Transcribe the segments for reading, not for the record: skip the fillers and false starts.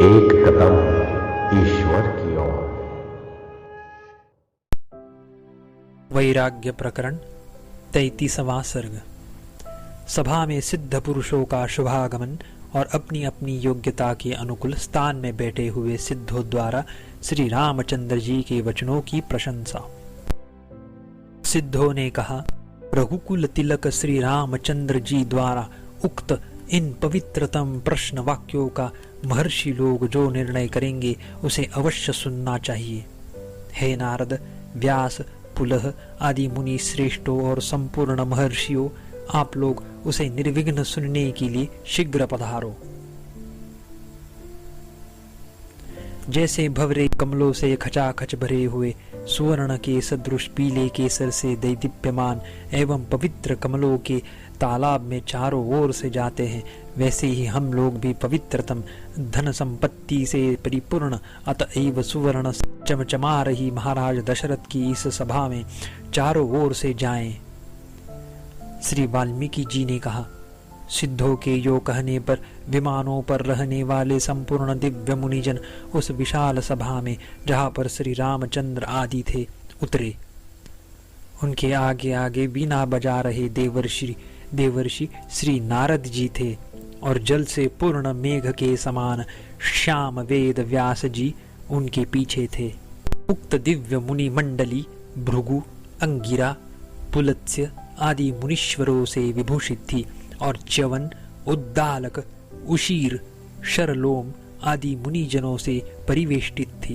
एक कदम ईश्वर की ओर। वैराग्य प्रकरण 33वां सर्ग। सभा में सिद्ध पुरुषों का शुभागमन और अपनी अपनी योग्यता के अनुकूल स्थान में बैठे हुए सिद्धों द्वारा श्री रामचंद्र जी के वचनों की प्रशंसा। सिद्धों ने कहा, रघुकुल तिलक श्री रामचंद्र जी द्वारा उक्त इन पवित्रतम प्रश्न वाक्यों का महर्षि लोग जो निर्णय करेंगे उसे अवश्य सुनना चाहिए। हे नारद, व्यास, पुलह आदि मुनि श्रेष्ठों और संपूर्ण महर्षियों, आप लोग उसे निर्विघ्न सुनने के लिए शीघ्र पधारो। जैसे भवरे कमलों से खचाखच भरे हुए सुवर्ण के सदृश पीले केसर से दैदीप्यमान एवं पवित्र कमलों के तालाब में चारों ओर से जाते हैं, वैसे ही हम लोग भी पवित्रतम धन संपत्ति से परिपूर्ण अतएव सुवर्ण चमचमा रही महाराज दशरथ की इस सभा में चारों ओर से जाएं। श्री वाल्मीकि जी ने कहा, सिद्धों के यो कहने पर विमानों पर रहने वाले संपूर्ण दिव्य मुनिजन उस विशाल सभा में जहाँ पर श्री रामचंद्र आदि थे उतरे। उनके आगे आगे बीना बजा रहे देवर्षि श्री नारद जी थे और जल से पूर्ण मेघ के समान श्याम वेद व्यास जी उनके पीछे थे। उक्त दिव्य मुनि मंडली भृगु, अंगिरा, पुलत्स्य आदि मुनीश्वरों से विभूषित थी और च्यवन, उद्दालक, उशीर, शरलोम आदि मुनिजनों से परिवेष्टित थी।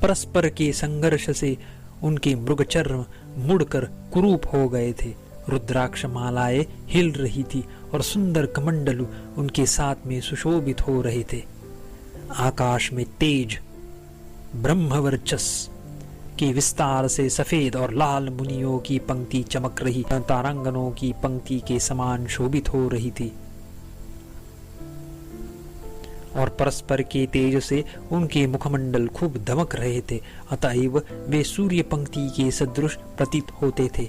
परस्पर के संघर्ष से उनके मृगचर्म मुड़कर कुरूप हो गए थे। रुद्राक्ष मालाएं हिल रही थी और सुंदर कमंडलु उनके साथ में सुशोभित हो रहे थे। आकाश में तेज, ब्रह्मवर्चस के विस्तार से सफेद और लाल मुनियों की पंक्ति चमक रही तारांगनों की पंक्ति के समान शोभित हो रही थी और परस्पर के तेज से उनके मुखमंडल खूब दमक रहे थे, अतएव वे सूर्य पंक्ति के सदृश प्रतीत होते थे।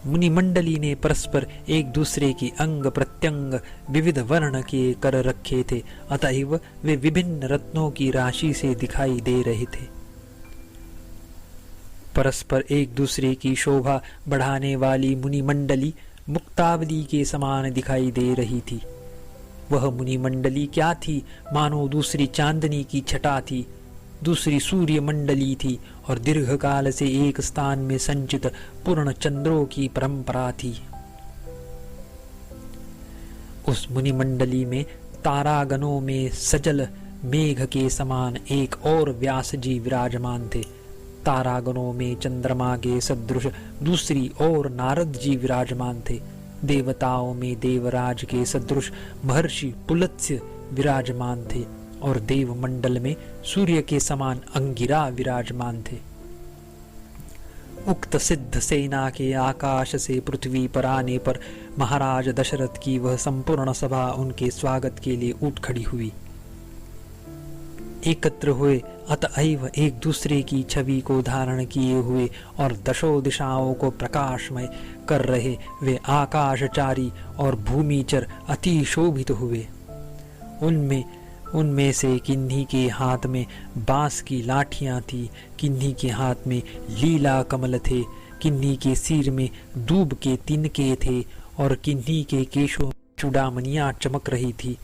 मुनिमंडली ने परस्पर एक दूसरे की अंग प्रत्यंग विविध वर्ण के कर रखे थे, अतएव वे विभिन्न रत्नों की राशि से दिखाई दे रहे थे। परस्पर एक दूसरे की शोभा बढ़ाने वाली मुनिमंडली मुक्तावली के समान दिखाई दे रही थी। वह मुनिमंडली क्या थी, मानो दूसरी चांदनी की छटा थी, दूसरी सूर्य मंडली थी और दीर्घ काल से एक स्थान में संचित पूर्ण चंद्रों की परंपरा थी। उस मुनिमंडली में तारागणों में सजल मेघ के समान एक और व्यास जी विराजमान थे। तारागणों में चंद्रमा के सदृश दूसरी ओर नारद जी विराजमान थे। देवताओं में देवराज के सदृश महर्षि पुलत्स्य विराजमान थे और देव मंडल में सूर्य के समान अंगिरा विराजमान थे। उक्त सिद्ध सेना के आकाश से पृथ्वी पर आने पर महाराज दशरथ की वह संपूर्ण सभा उनके स्वागत के लिए उठ खड़ी हुई। एकत्र हुए अतएव एक दूसरे की छवि को धारण किए हुए और दशों दिशाओं को प्रकाशमय कर रहे वे आकाशचारी और भूमिचर अति शोभित हुए। उनमें से किन्हीं के हाथ में बांस की लाठियां थी, किन्हीं के हाथ में लीला कमल थे, किन्हीं के सिर में दूब के तिनके थे और किन्हीं के केशों में चूड़ामणियां चमक रही थी।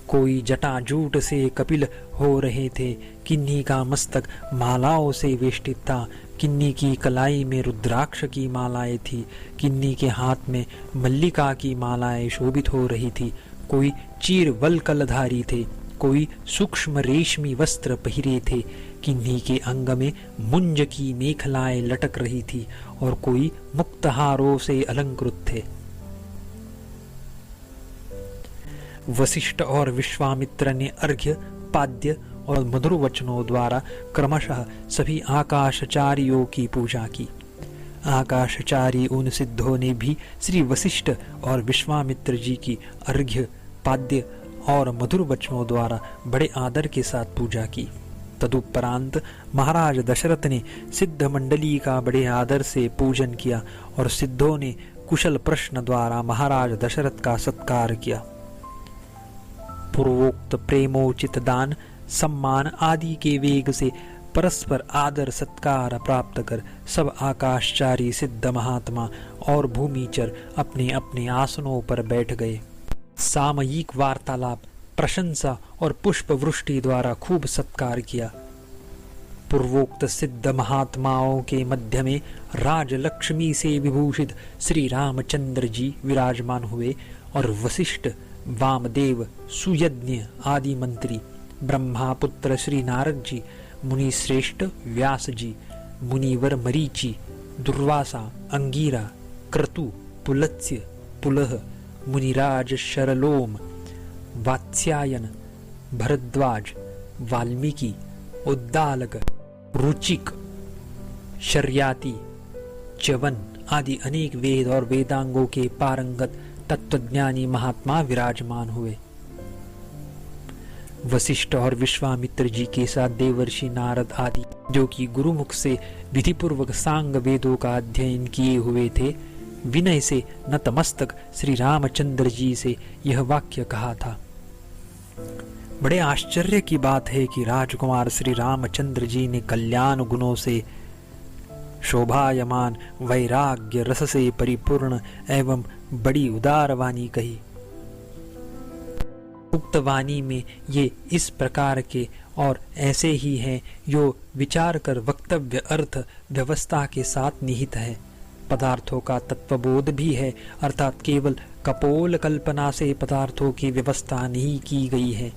कोई जटाजूट से कपिल हो रहे थे, किन्हीं का मस्तक मालाओं से वेष्टित था, किन्हीं की कलाई में रुद्राक्ष की मालाएं थी, किन्हीं के हाथ में मल्लिका की मालाएं शोभित हो रही थी। कोई चीर वल्कलधारी थे, कोई सूक्ष्म रेशमी वस्त्र पहिरे थे, किन्हीं के अंग में मुंज की मेखलाएं लटक रही थी और कोई मुक्तहारों से अलंकृत थे। वशिष्ठ और विश्वामित्र ने अर्घ्य, पाद्य और मधुर वचनों द्वारा क्रमशः सभी आकाशचारियों की पूजा की। आकाशचारी उन सिद्धों ने भी श्री वशिष्ठ और विश्वामित्र जी की अर्घ्य, पाद्य और मधुर वचनों द्वारा बड़े आदर के साथ पूजा की। तदुपरांत महाराज दशरथ ने सिद्ध मंडली का बड़े आदर से पूजन किया और सिद्धों ने कुशल प्रश्न द्वारा महाराज दशरथ का सत्कार किया। पूर्वोक्त प्रेमोचित दान सम्मान आदि के वेग से परस्पर आदर सत्कार प्राप्त कर सब आकाशचारी सिद्ध महात्मा और भूमिचर अपने अपने आसनों पर बैठ गए। सामयिक वार्तालाप, प्रशंसा और पुष्प वृष्टि द्वारा खूब सत्कार किया। पूर्वोक्त सिद्ध महात्माओं के मध्य में राजलक्ष्मी से विभूषित श्री रामचंद्र जी विराजमान हुए और वशिष्ठ, वामदेव, सुयज्ञ आदि मंत्री, ब्रह्मापुत्र श्री नारद जी, मुनि श्रेष्ठ व्यास जी, मुनिवर मरीचि, दुर्वासा, अंगीरा, क्रतु, पुलत्स्य, पुलह, मुनिराज शरलोम, वात्स्यायन, भरद्वाज, वाल्मीकि, उद्दालक, रुचिक, शर्याति, च्यवन आदि अनेक वेद और वेदांगों के पारंगत तत्वज्ञानी महात्मा विराजमान हुए। वशिष्ठ और विश्वामित्र जी के साथ देवर्षि नारद आदि, जो कि गुरुमुख से विधिपूर्वक सांग वेदों का अध्ययन किए हुए थे, विनय से नतमस्तक श्री रामचंद्र जी से यह वाक्य कहा था। बड़े आश्चर्य की बात है कि राजकुमार श्री रामचंद्र जी ने कल्याण गुणों से शोभायमान, वैराग्य रस से परिपूर्ण एवं बड़ी उदार वाणी कही। उक्त वाणी में ये इस प्रकार के और ऐसे ही हैं जो विचार कर वक्तव्य अर्थ व्यवस्था के साथ निहित है। पदार्थों का तत्वबोध भी है, अर्थात केवल कपोल कल्पना से पदार्थों की व्यवस्था नहीं की गई है।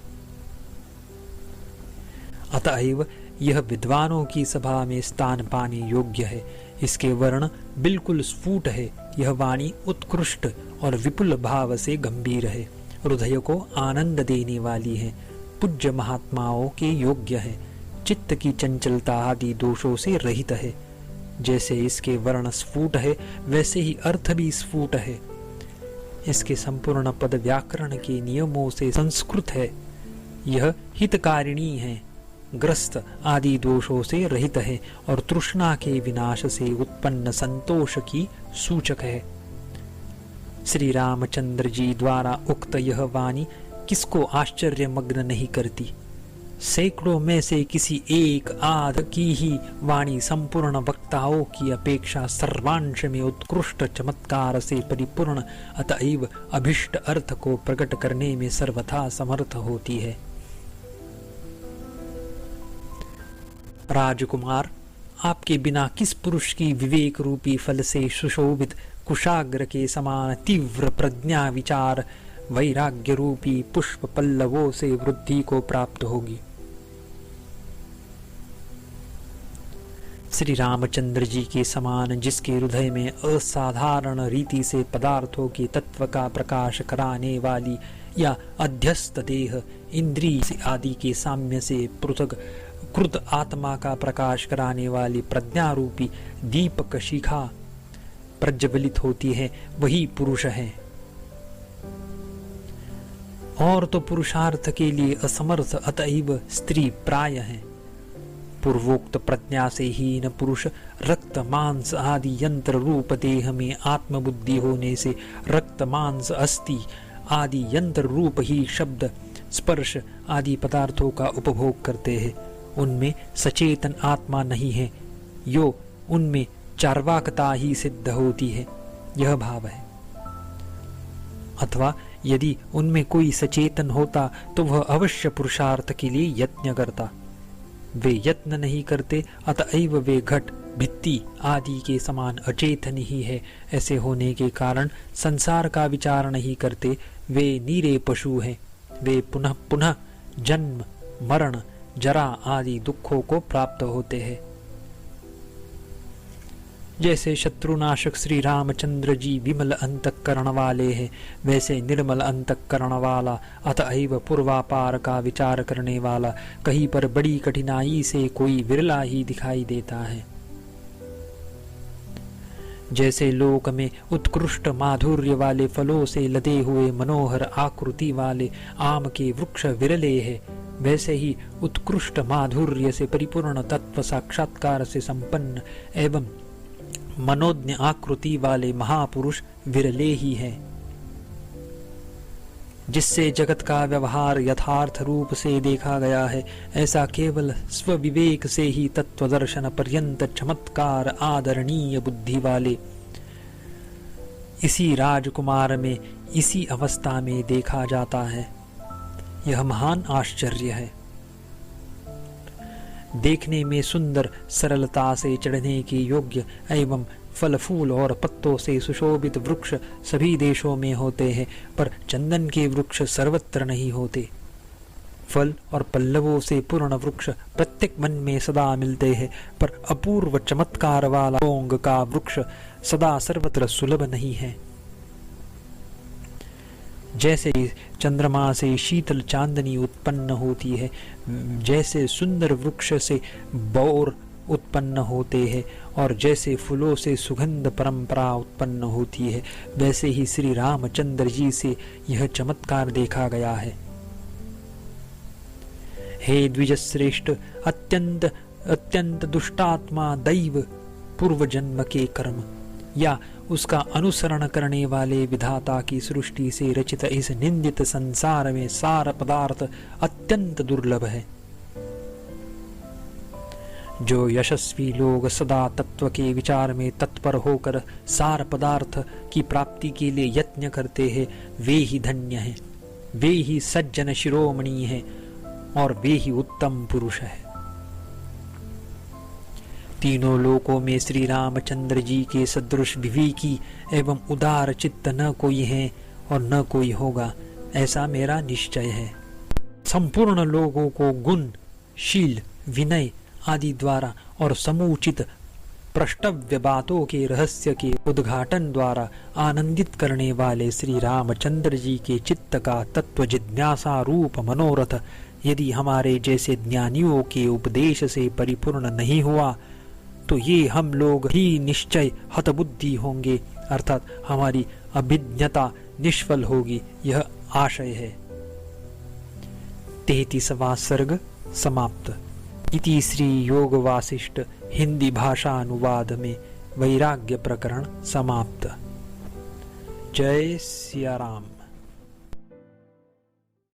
अतएव यह विद्वानों की सभा में स्थान पाने योग्य है। इसके वर्ण बिल्कुल स्फुट है। यह वाणी उत्कृष्ट और विपुल भाव से गंभीर है, हृदय को आनंद देने वाली है, पूज्य महात्माओं के योग्य है, चित्त की चंचलता आदि दोषों से रहित है। जैसे इसके वर्ण स्फुट है, वैसे ही अर्थ भी स्फुट है। इसके संपूर्ण पद व्याकरण के नियमों से संस्कृत है। यह हितकारिणी है, ग्रस्त आदि दोषों से रहित है और तृष्णा के विनाश से उत्पन्न संतोष की सूचक है। श्री रामचंद्र जी द्वारा उक्त यह वाणी किसको आश्चर्यमग्न नहीं करती। सैकड़ों में से किसी एक आध की ही वाणी संपूर्ण वक्ताओं की अपेक्षा सर्वांश में उत्कृष्ट चमत्कार से परिपूर्ण, अतएव अभिष्ट अर्थ को प्रकट करने में सर्वथा समर्थ होती है। राजकुमार, आपके बिना किस पुरुष की विवेक रूपी फल से सुशोभित कुशाग्र के समान तीव्र प्रज्ञा विचार वैराग्य रूपी पुष्प पल्लवों से वृद्धि को प्राप्त होगी। श्री रामचंद्र जी के समान जिसके हृदय में असाधारण रीति से पदार्थों के तत्व का प्रकाश कराने वाली या अध्यस्त देह, इंद्रिय आदि के साम्य से पृथक कृत आत्मा का प्रकाश कराने वाली प्रज्ञा रूपी दीपक शिखा प्रज्वलित होती है, वही पुरुष है। और तो पुरुषार्थ के लिए असमर्थ, अतएव स्त्री प्राय है। पूर्वोक्त प्रज्ञा से हीन पुरुष रक्त मांस आदि यंत्र रूप देह में आत्मबुद्धि होने से रक्त मांस अस्थि आदि यंत्र रूप ही शब्द स्पर्श आदि पदार्थों का उपभोग करते हैं। उनमें सचेतन आत्मा नहीं है, यो उनमें चार्वाकता ही सिद्ध होती है, यह भाव है। अथवा यदि उनमें कोई सचेतन होता तो वह अवश्य पुरुषार्थ के लिए यत्न करता। वे यत्न नहीं करते, अतएव वे घट भित्ति आदि के समान अचेतन ही है। ऐसे होने के कारण संसार का विचार नहीं करते, वे नीरे पशु हैं। वे पुनः पुनः जन्म मरण जरा आदि दुखों को प्राप्त होते हैं। जैसे शत्रुनाशक श्री रामचंद्र जी विमल अंतःकरण वाले हैं, वैसे निर्मल अंतःकरण वाला अतएव पूर्वापार का विचार करने वाला कहीं पर बड़ी कठिनाई से कोई विरला ही दिखाई देता है। जैसे लोक में उत्कृष्ट माधुर्य वाले फलों से लदे हुए मनोहर आकृति वाले आम के वृक्ष विरले हैं, वैसे ही उत्कृष्ट माधुर्य से परिपूर्ण तत्व साक्षात्कार से संपन्न एवं मनोज्ञ आकृति वाले महापुरुष विरले ही हैं। जिससे जगत का व्यवहार यथार्थ रूप से देखा गया है, ऐसा केवल स्वविवेक से ही तत्वदर्शन पर्यंत चमत्कार आदरणीय बुद्धि वाले इसी राजकुमार में इसी अवस्था में देखा जाता है। यह महान आश्चर्य है। देखने में सुंदर, सरलता से चढ़ने के योग्य एवं फल फूल और पत्तों से सुशोभित वृक्ष सभी देशों में होते हैं, पर चंदन के वृक्ष सर्वत्र नहीं होते। फल और पल्लवों से पूर्ण वृक्ष प्रत्येक वन में सदा मिलते हैं, पर अपूर्व चमत्कार वाला लौंग का वृक्ष सदा सर्वत्र सुलभ नहीं है। जैसे चंद्रमा से शीतल चांदनी उत्पन्न होती है, जैसे सुंदर वृक्ष से बौर उत्पन्न होते हैं, और जैसे फूलों से सुगंध परंपरा उत्पन्न होती है, वैसे ही श्री रामचंद्र जी से यह चमत्कार देखा गया है। हे द्विजश्रेष्ठ, अत्यंत अत्यंत दुष्टात्मा दैव पूर्व जन्म के कर्म या उसका अनुसरण करने वाले विधाता की सृष्टि से रचित इस निंदित संसार में सार पदार्थ अत्यंत दुर्लभ है। जो यशस्वी लोग सदा तत्व के विचार में तत्पर होकर सार पदार्थ की प्राप्ति के लिए यत्न करते हैं, वे ही धन्य हैं, वे ही सज्जन शिरोमणि हैं, और वे ही उत्तम पुरुष है। तीनों लोकों में श्री रामचंद्र जी के सदृश विवेकी एवं उदार चित्त न कोई है और न कोई होगा, ऐसा मेरा निश्चय है। संपूर्ण लोगों को गुण, शील, विनय आदि द्वारा और समुचित प्रष्टव्य बातों के रहस्य के उद्घाटन द्वारा आनंदित करने वाले श्री रामचंद्र जी के चित्त का तत्व जिज्ञासा रूप मनोरथ यदि हमारे जैसे ज्ञानियों के उपदेश से परिपूर्ण नहीं हुआ, तो ये हम लोग ही निश्चय हतबुद्धि होंगे, अर्थात हमारी अभिज्ञता निष्फल होगी। यह आशय है। 33वां सर्ग समाप्त। इति श्री योग वासिष्ठ हिंदी भाषा अनुवाद में वैराग्य प्रकरण समाप्त। जय सिया राम।